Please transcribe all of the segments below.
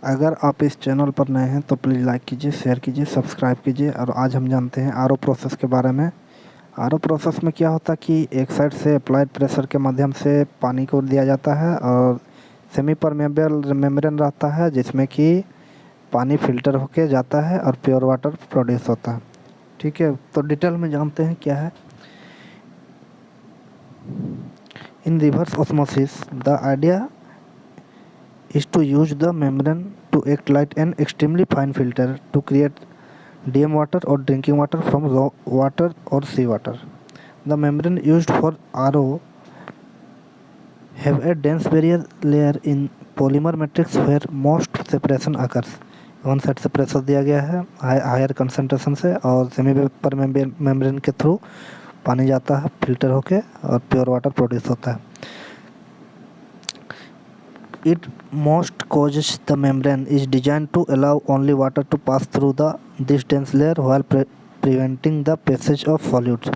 अगर आप इस चैनल पर नए हैं तो प्लीज़ लाइक कीजिए, शेयर कीजिए, सब्सक्राइब कीजिए। और आज हम जानते हैं आरओ प्रोसेस के बारे में। आरओ प्रोसेस में क्या होता है कि एक साइड से अप्लाइड प्रेशर के माध्यम से पानी को दिया जाता है और सेमी परमेबल मेम्ब्रेन रहता है जिसमें कि पानी फिल्टर होके जाता है और प्योर वाटर प्रोड्यूस होता है। ठीक है, तो डिटेल में जानते हैं क्या है। In reverse osmosis the idea is to use the membrane to act like an extremely fine filter to create DM water or drinking water from raw water or seawater. The membrane used for RO have a dense barrier layer in polymer matrix where most separation occurs. One side से pressure दिया गया है higher concentration से और semi vapour membrane के through पानी जाता है फिल्टर होके और प्योर वाटर प्रोड्यूस होता है। It most causes the membrane is designed to allow only water to pass through this dense layer while preventing the passage of solids.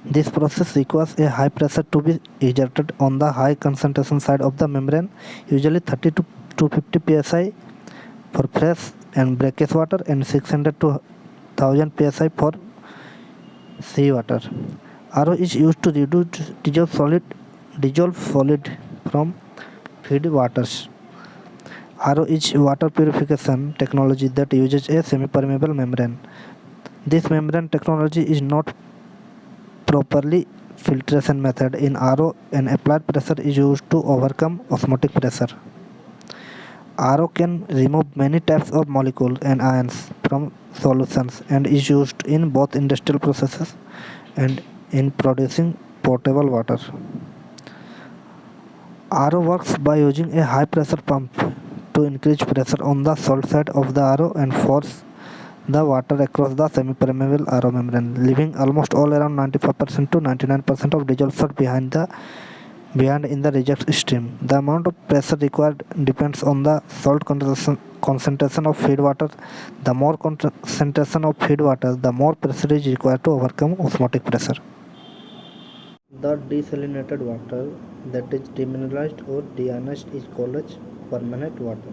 This process requires a high pressure to be exerted on the high concentration side of the membrane, usually 30 to 250 psi for fresh and brackish water and 600 to 1000 psi for seawater. RO is used to reduce dissolve solid from feed waters. RO is water purification technology that uses a semi-permeable membrane. This membrane technology is not properly filtration method in RO and applied pressure is used to overcome osmotic pressure. RO can remove many types of molecules and ions from solutions and is used in both industrial processes and in producing potable water. RO works by using a high pressure pump to increase pressure on the salt side of the RO and force the water across the semi-permeable RO membrane, leaving almost all around 95% to 99% of dissolved salt behind in the reject stream. The amount of pressure required depends on the salt concentration of feed water. The more concentration of feed water, the more pressure is required to overcome osmotic pressure. The desalinated water that is demineralized or deionized is called as permanent water.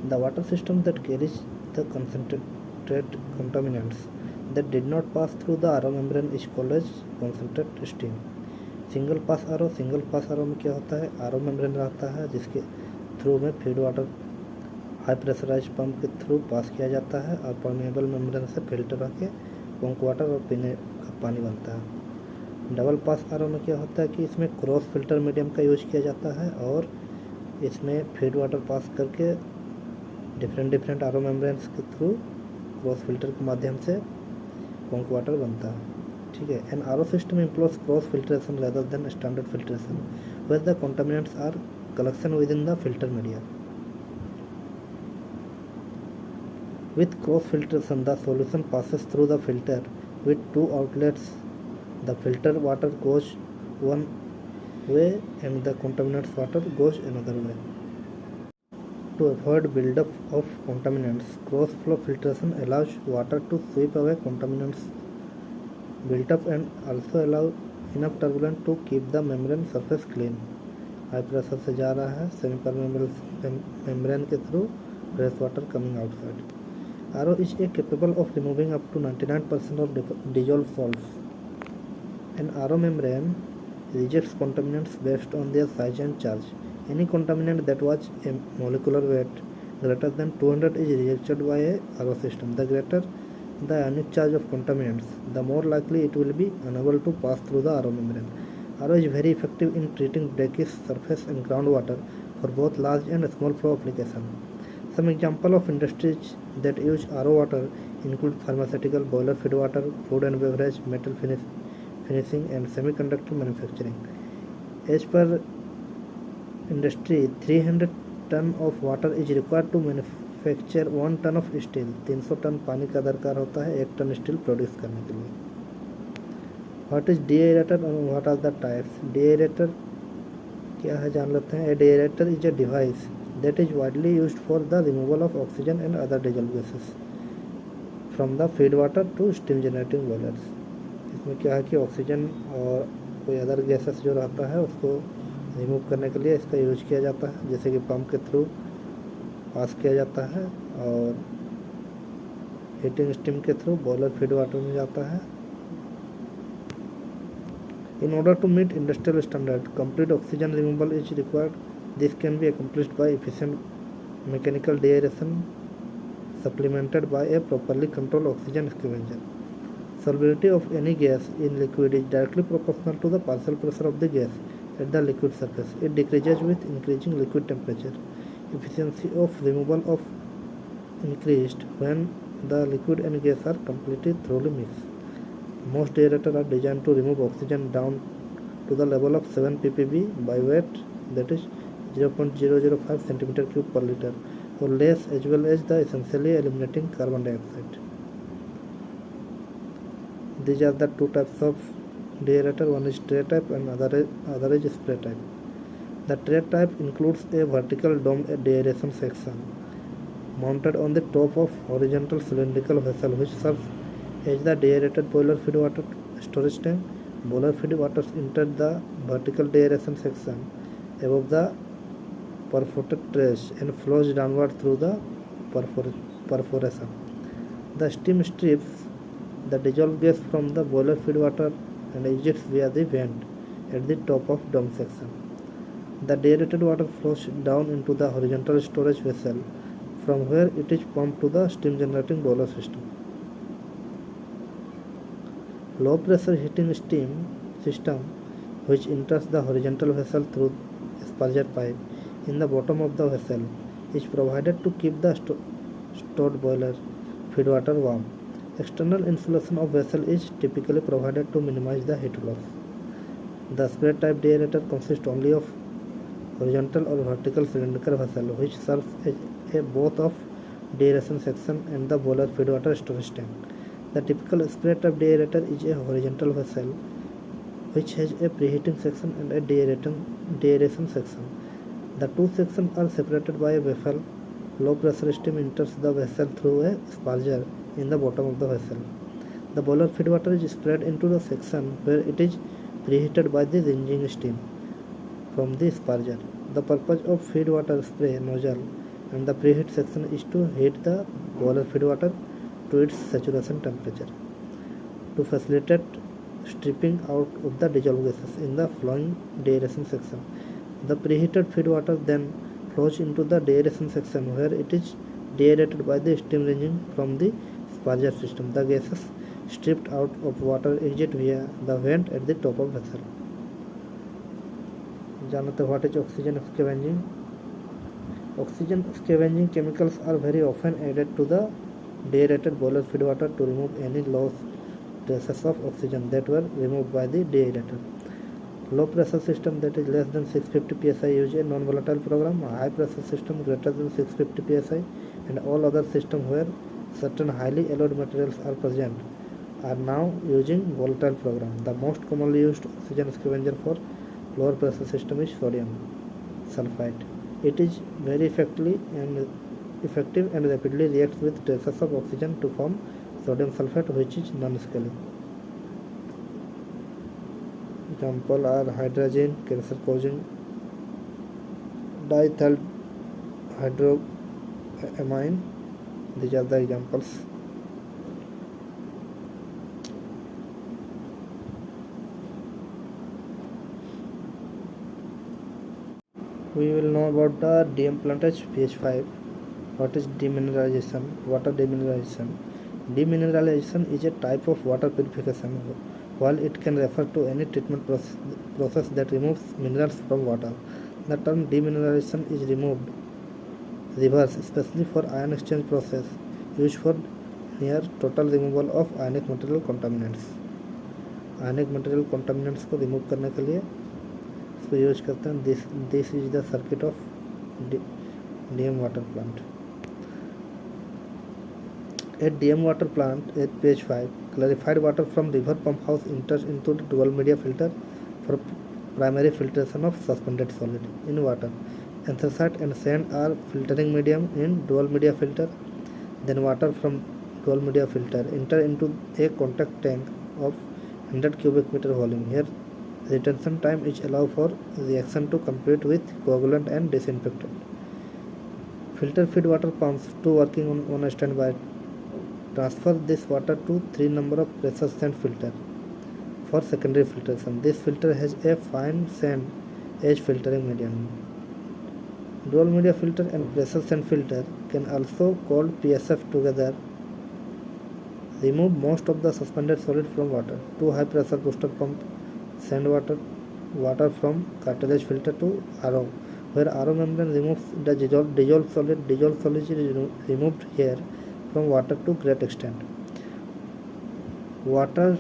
The water system that carries the concentrated contaminants that did not pass through the RO membrane is called as concentrated stream. Single pass R में क्या होता है, are membrane रहता है जिसके through में feed water high pressurize pump के through pass किया जाता है और परमेबल मेम्ब्रेन से फिल्टर होकर पंप वाटर और पीने का पानी बनता है। डबल पास आर में क्या होता है कि इसमें क्रॉस फिल्टर मीडियम का यूज किया जाता है और इसमें फीड वाटर पास करके डिफरेंट आर मेम्ब्रेन्स के थ्रू क्रॉस फिल्टर के माध्यम से पंप वाटर बनता है। ठीक है, N R system employs cross filtration rather than standard filtration where the contaminants are collection within the filter media. With cross filtration, the solution passes through the filter with two outlets. The filter water goes one way and the contaminants water goes another way. To avoid buildup of contaminants, cross flow filtration allows water to sweep away contaminants built up and also allow enough turbulence to keep the membrane surface clean. High pressure से जा रहा है semi permeable membrane के through fresh water coming outside. RO is capable of removing up to 99% of dissolved salts. An RO membrane rejects contaminants based on their size and charge. Any contaminant that was a molecular weight greater than 200 is rejected by a RO system. The greater the ionic charge of contaminants, the more likely it will be unable to pass through the RO membrane. RO is very effective in treating brackish surface and groundwater for both large and small flow application. Some example of industries that use RO water include pharmaceutical, boiler feed water, food and beverage, metal finishing and semiconductor manufacturing. As per industry, 300 ton of water is required to manufacture 1 ton of steel. 300 ton पानी का दरकार होता है 1 ton steel produce करने के लिए. What is deaerator और what are the types. Deaerator क्या है जान लेते हैं. A deaerator is a device that is widely used for the removal of oxygen and other dissolved gases from the feed water to steam generating boilers. इसमें क्या है कि oxygen और कोई अदर गैसेस जो रहता है उसको रिमूव करने के लिए इसका यूज किया जाता है, जैसे कि पंप के थ्रू पास किया जाता है और हीटिंग स्टीम के थ्रू बॉयलर फीड वाटर में जाता है। In order to meet industrial standard, complete oxygen removal is required. This can be accomplished by efficient mechanical deaeration supplemented by a properly controlled oxygen scavenger. Solubility of any gas in liquid is directly proportional to the partial pressure of the gas at the liquid surface. It decreases with increasing liquid temperature. Efficiency of removal of increased when the liquid and gas are completely thoroughly mixed. Most aerators are designed to remove oxygen down to the level of 7 ppb by weight, that is 0.005 centimeter cube per liter, or less, as well as the essentially eliminating carbon dioxide. These are the two types of deaerator. One is tray type and other is spray type. The tray type includes a vertical dome deaeration section mounted on the top of horizontal cylindrical vessel which serves as the deaerated boiler feed water storage tank. Boiler feed water enter the vertical deaeration section above the perforated trays and flows downward through the perforation. The steam strips the dissolved gas from the boiler feed water and exits via the vent at the top of dome section. The deaerated water flows down into the horizontal storage vessel from where it is pumped to the steam generating boiler system. Low pressure heating steam system which enters the horizontal vessel through asperger pipe in the bottom of the vessel is provided to keep the stored boiler feed water warm. External insulation of vessel is typically provided to minimize the heat loss. The spray type deaerator consists only of horizontal or vertical cylindrical vessel which serves as a both of deaeration section and the boiler feed water storage tank. The typical spray type deaerator is a horizontal vessel which has a preheating section and a deaeration section. The two sections are separated by a baffle. Low pressure steam enters the vessel through a asperger in the bottom of the vessel. The boiler feed water is sprayed into the section where it is preheated by the ringing steam from the asperger. The purpose of feed water spray nozzle and the preheat section is to heat the boiler feed water to its saturation temperature to facilitate stripping out of the dissolved gases in the flowing deaeration section. The preheated feed water then flows into the deaeration section where it is deaerated by the steam ringing from the asperger system. The gases stripped out of water exit via the vent at the top of vessel. जानते what is oxygen scavenging? Oxygen scavenging chemicals are very often added to the deaerated boiler feed water to remove any lost traces of oxygen that were removed by the deaerator. Low pressure system that is less than 650 psi use a non-volatile program. High pressure system greater than 650 psi and all other systems where certain highly alloyed materials are present are now using volatile program. The most commonly used oxygen scavenger for lower pressure system is sodium sulfite. It is very effective and rapidly reacts with traces of oxygen to form sodium sulfate, which is non-scaling. Example are hydrazine, cancer-causing diethyl hydroamine. These are the examples. We will know about the DM plantage pH 5. What is demineralization? Water demineralization. Demineralization is a type of water purification. While it can refer to any treatment process that removes minerals from water, the term demineralization is reverse, especially for ion exchange process, used for near total removal of ionic material contaminants. Ionic material contaminants को remove करने के लिए इसको use करते हैं. This is the circuit of DM water plant. At DM water plant at pH 5, clarified water from river pump house enters into the dual media filter for primary filtration of suspended solid in water. Anthracite and sand are filtering medium in dual media filter. Then water from dual media filter enter into a contact tank of 100 cubic meter volume. Here retention time is allowed for reaction to complete with coagulant and disinfectant. Filter feed water pumps to working on a standby. Transfer this water to 3 number of pressure sand filter for secondary filtration. This filter has a fine sand edge filtering medium. Dual media filter and pressure sand filter can also called PSF together remove most of the suspended solid from water. 2 high pressure booster pump send water from cartilage filter to RO, where RO membrane removes the dissolved solid. Dissolved solid is removed here from water to great extent. Water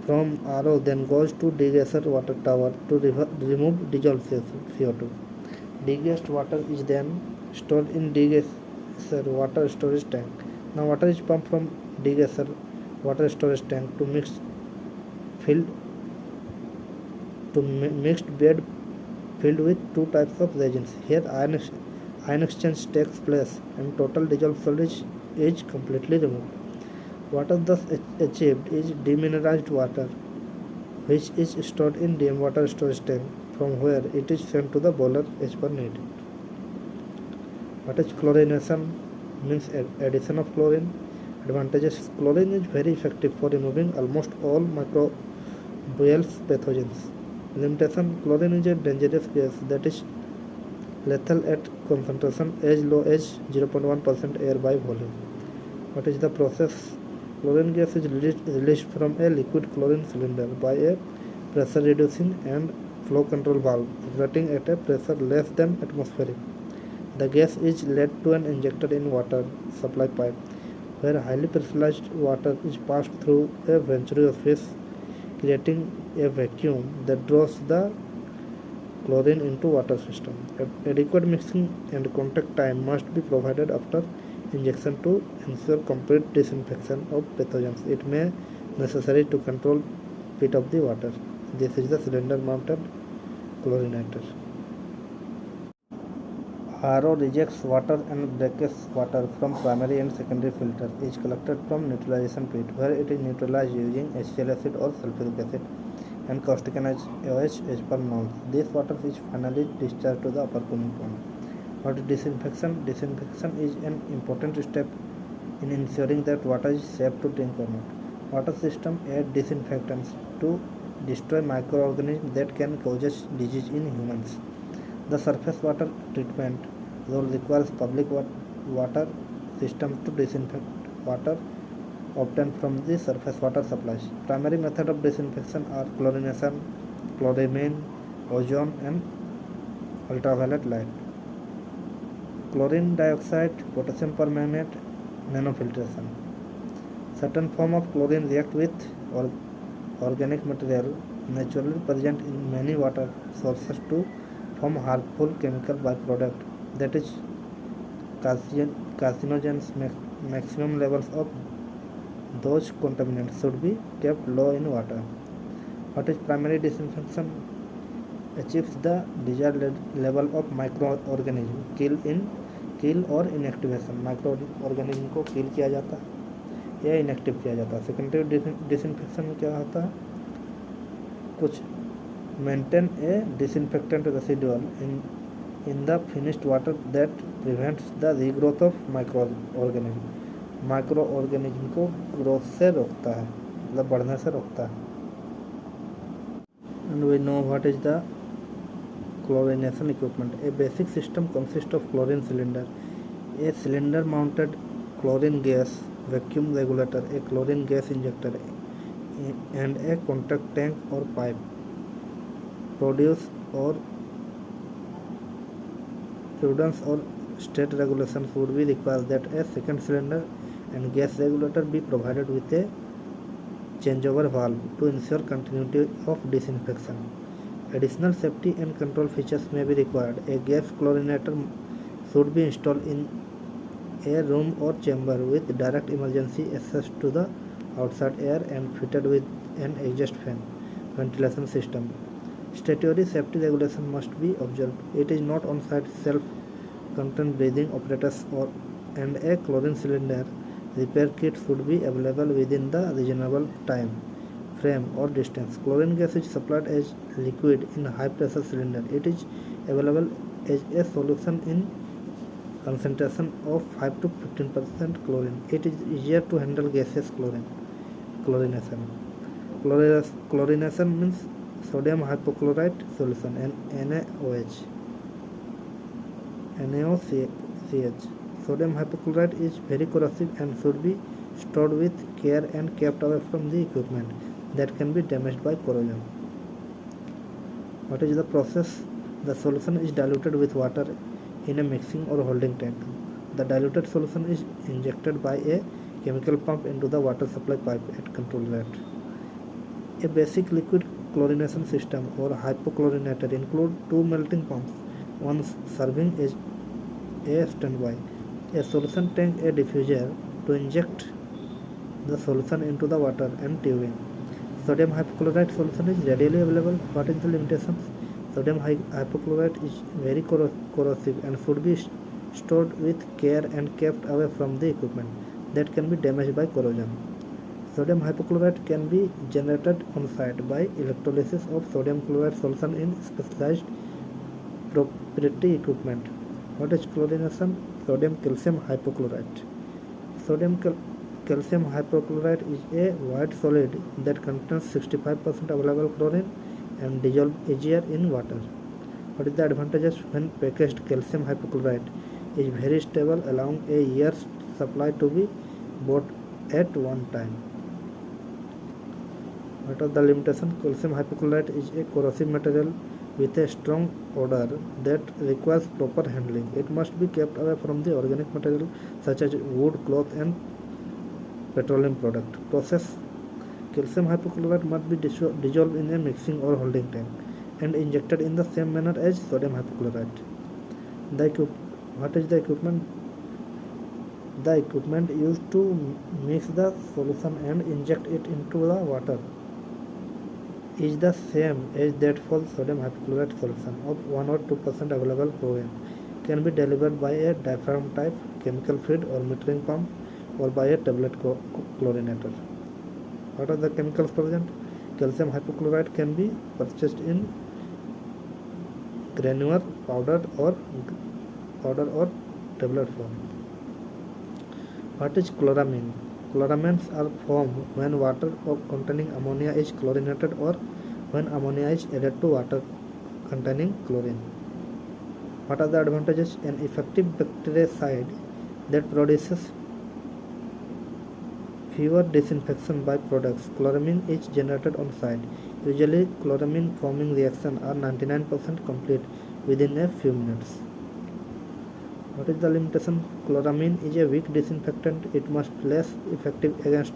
from RO then goes to degasser water tower to remove dissolved CO2. Degassed water is then stored in degasser water storage tank. Now water is pumped from degasser water storage tank to mixed bed filled with 2 types of reagents. Here ion exchange takes place and total dissolved solid is completely removed. Water thus achieved is demineralized water, which is stored in DM water storage tank, from where it is sent to the boiler as per need. What is chlorination? Means addition of chlorine. Advantages: chlorine is very effective for removing almost all microbial pathogens. Limitation: chlorine is a dangerous gas that is lethal at concentration as low as 0.1% air by volume. What is the process? Chlorine gas is released from a liquid chlorine cylinder by a pressure reducing and flow control valve operating at a pressure less than atmospheric. The gas is led to an injector in water supply pipe, where highly pressurized water is passed through a venturi orifice, creating a vacuum that draws the chlorine into water system. Adequate mixing and contact time must be provided after injection to ensure complete disinfection of pathogens. It may necessary to control pit of the water. This is the cylinder mounted chlorinator. RO rejects water and breaks water from primary and secondary filter. Is collected from neutralization pit, where it is neutralized using HCl acid or sulfuric acid and caustic OH as per norms. This water is finally discharged to the upper cooling pond. What is disinfection? Disinfection is an important step in ensuring that water is safe to drink or not. Water system add disinfectants to destroy microorganisms that can cause disease in humans. The surface water treatment role requires public water systems to disinfect water obtained from the surface water supplies. Primary method of disinfection are chlorination, chloramine, ozone and ultraviolet light. Chlorine dioxide, potassium permanganate, nanofiltration. Certain form of chlorine react with organic material naturally present in many water sources to form harmful chemical byproduct, that is carcinogens. Maximum levels of those contaminants should be kept low in water. What is primary disinfection? Achieves the desired level of microorganism kill और inactivation. Microorganism को किल किया जाता है या inactive किया जाता है. Secondary disinfection में क्या होता है? कुछ maintain A disinfectant residual in the finished water that prevents the regrowth of microorganism. Microorganism को ग्रोथ से रोकता है, मतलब बढ़ने से रोकता है. And we know what is the chlorination equipment. A basic system consists of chlorine cylinder, a cylinder mounted chlorine gas vacuum regulator, a chlorine gas injector, and a contact tank or pipe. Prudence or state regulations would be required that a second cylinder and gas regulator be provided with a changeover valve to ensure continuity of disinfection. Additional safety and control features may be required. A gas chlorinator should be installed in a room or chamber with direct emergency access to the outside air and fitted with an exhaust fan ventilation system. Statutory safety regulation must be observed. It is not on-site self-contained breathing apparatus and a chlorine cylinder repair kit should be available within the reasonable time frame or distance. Chlorine gas is supplied as liquid in high pressure cylinder. It is available as a solution in concentration of 5 to 15% chlorine. It is easier to handle gaseous chlorination. Chlorination means sodium hypochlorite solution and NaOCH. Sodium hypochlorite is very corrosive and should be stored with care and kept away from the equipment that can be damaged by corrosion. What is the process? The solution is diluted with water in a mixing or holding tank. The diluted solution is injected by a chemical pump into the water supply pipe at control rate. A basic liquid chlorination system or hypochlorinator includes two melting pumps, one serving as a standby, a solution tank, a diffuser to inject the solution into the water, and tubing. Sodium hypochlorite solution is readily available. What is the limitations? Sodium hypochlorite is very corrosive and should be stored with care and kept away from the equipment that can be damaged by corrosion. Sodium hypochlorite can be generated on site by electrolysis of sodium chloride solution in specialized proprietary equipment. What is chlorination? Sodium calcium hypochlorite. Sodium calcium hypochlorite is a white solid that contains 65% available chlorine and dissolves easier in water. What is the advantages? When packaged, calcium hypochlorite is very stable, allowing a year's supply to be bought at one time. What are the limitations? Calcium hypochlorite is a corrosive material with a strong odor that requires proper handling. It must be kept away from the organic material such as wood, cloth, and petroleum product. Process: calcium hypochlorite must be dissolved in a mixing or holding tank and injected in the same manner as sodium hypochlorite. What is the equipment? The equipment used to mix the solution and inject it into the water is the same as that for sodium hypochlorite solution of 1 or 2% available chlorine. Can be delivered by a diaphragm type chemical feed or metering pump or by a tablet chlorinator. What are the chemicals present? Calcium hypochlorite can be purchased in granular, powder or tablet form. What is chloramine? Chloramines are formed when water containing ammonia is chlorinated or when ammonia is added to water containing chlorine. What are the advantages? An effective bactericide that produces fewer disinfection byproducts. Chloramine is generated on site. Usually, chloramine forming reactions are 99% complete within a few minutes. What is the limitation? Chloramine is a weak disinfectant. It must be less effective against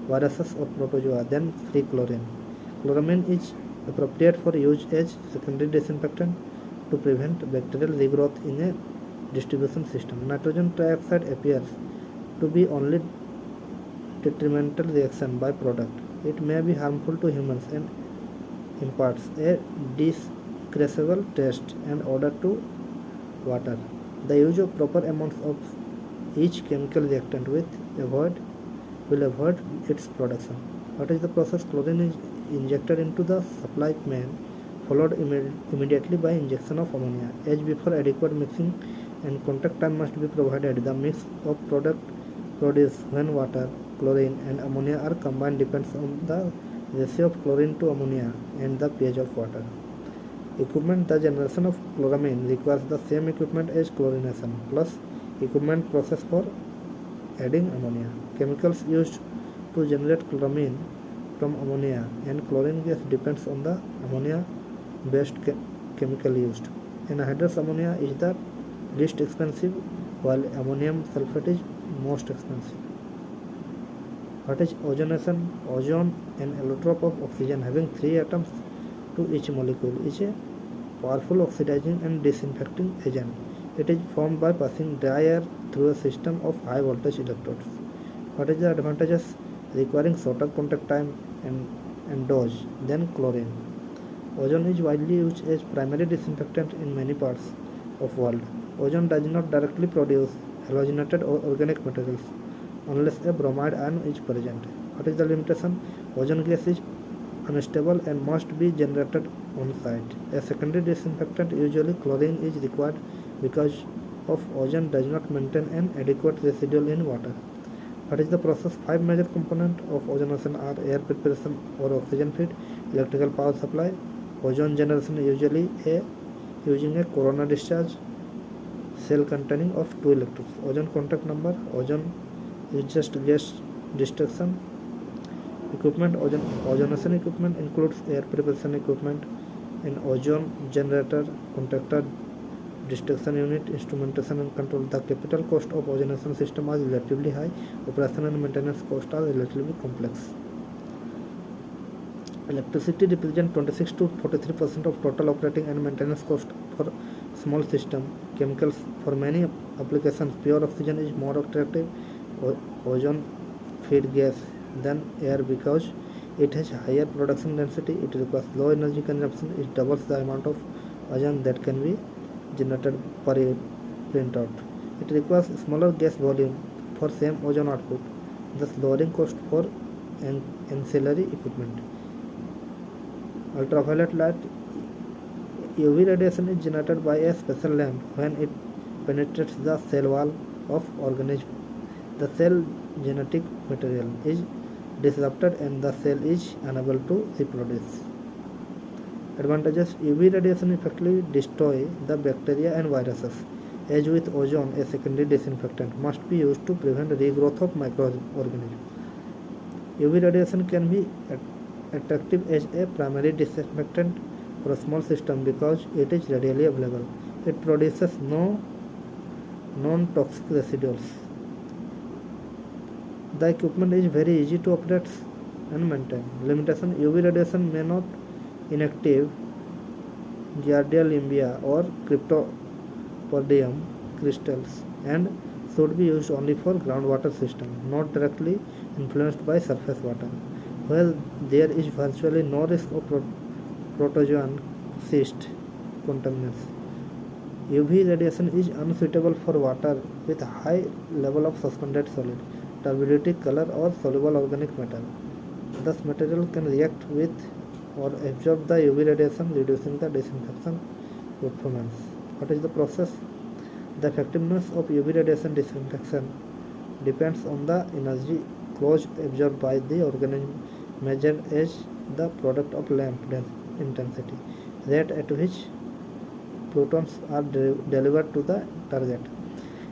viruses or protozoa than free chlorine. Chloramine is appropriate for use as secondary disinfectant to prevent bacterial regrowth in a distribution system. Nitrogen trioxide appears to be only detrimental reaction byproduct. It may be harmful to humans and imparts a discernible taste and odor to water. The use of proper amounts of each chemical reactant will avoid its production. What is the process? Chlorine is injected into the supply main, followed immediately by injection of ammonia. As before, adequate mixing and contact time must be provided. The mix of product produced when water, chlorine, and ammonia are combined depends on the ratio of chlorine to ammonia and the pH of water. Equipment: the generation of chloramine requires the same equipment as chlorination plus equipment process for adding ammonia. Chemicals used to generate chloramine from ammonia and chlorine gas depends on the ammonia based chemical used. Anhydrous ammonia is the least expensive while ammonium sulfate is most expensive. What is ozonation? Ozone, an allotrope of oxygen having 3 atoms to each molecule, is a powerful oxidizing and disinfecting agent. It is formed by passing dry air through a system of high voltage electrodes. What is the advantages? Requiring shorter contact time and dose than chlorine. Ozone is widely used as primary disinfectant in many parts of world. Ozone does not directly produce halogenated or organic materials unless a bromide ion is present. What is the limitation? Ozone gas is unstable and must be generated on site. A secondary disinfectant, usually chlorine, is required because of ozone does not maintain an adequate residual in water. What is the process? 5 major components of ozonation are air preparation or oxygen feed, electrical power supply, ozone generation usually using a corona discharge cell containing of 2 electrons, ozone contact number, ozone is just gas destruction. Equipment, ozonation equipment includes air preparation equipment, an ozone generator, contactor, destruction unit, instrumentation and control. The capital cost of ozonation system is relatively high. Operation and maintenance costs are relatively complex. Electricity represents 26 to 43% of total operating and maintenance cost for small system. Chemicals, for many applications, pure oxygen is more attractive. Ozone feed gas than air because it has higher production density. It requires low energy consumption. It doubles the amount of ozone that can be generated per printout. It requires smaller gas volume for same ozone output, thus lowering cost for ancillary equipment. Ultraviolet light UV radiation is generated by a special lamp. When it penetrates the cell wall of organism, the cell genetic material is disrupted and the cell is unable to reproduce. Advantages: UV radiation effectively destroys the bacteria and viruses. As with ozone, a secondary disinfectant must be used to prevent regrowth of microorganisms. UV radiation can be attractive as a primary disinfectant for a small system because it is readily available. It produces no non-toxic residuals. The equipment is very easy to operate and maintain. Limitation: UV radiation may not inactive Giardia limbia or Cryptosporidium crystals and should be used only for groundwater system, not directly influenced by surface water. While there is virtually no risk of protozoan cyst contaminants, UV radiation is unsuitable for water with high level of suspended solid, turbidity, color or soluble organic matter. Thus material can react with or absorb the UV radiation, reducing the disinfection performance. What is the process? The effectiveness of UV radiation disinfection depends on the energy cause absorbed by the organism, measured as the product of lamp intensity, rate at which protons are delivered to the target,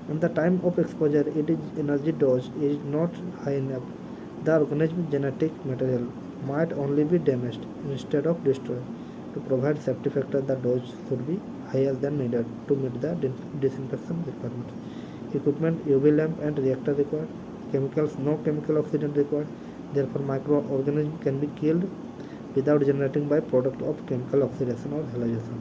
and the time of exposure. Its energy dose is not high enough. The organism's genetic material might only be damaged instead of destroyed. To provide safety factor, the dose should be higher than needed to meet the disinfection requirements. Equipment: UV lamp and reactor required. Chemicals: no chemical oxidant required. Therefore, microorganisms can be killed without generating by product of chemical oxidation or halation.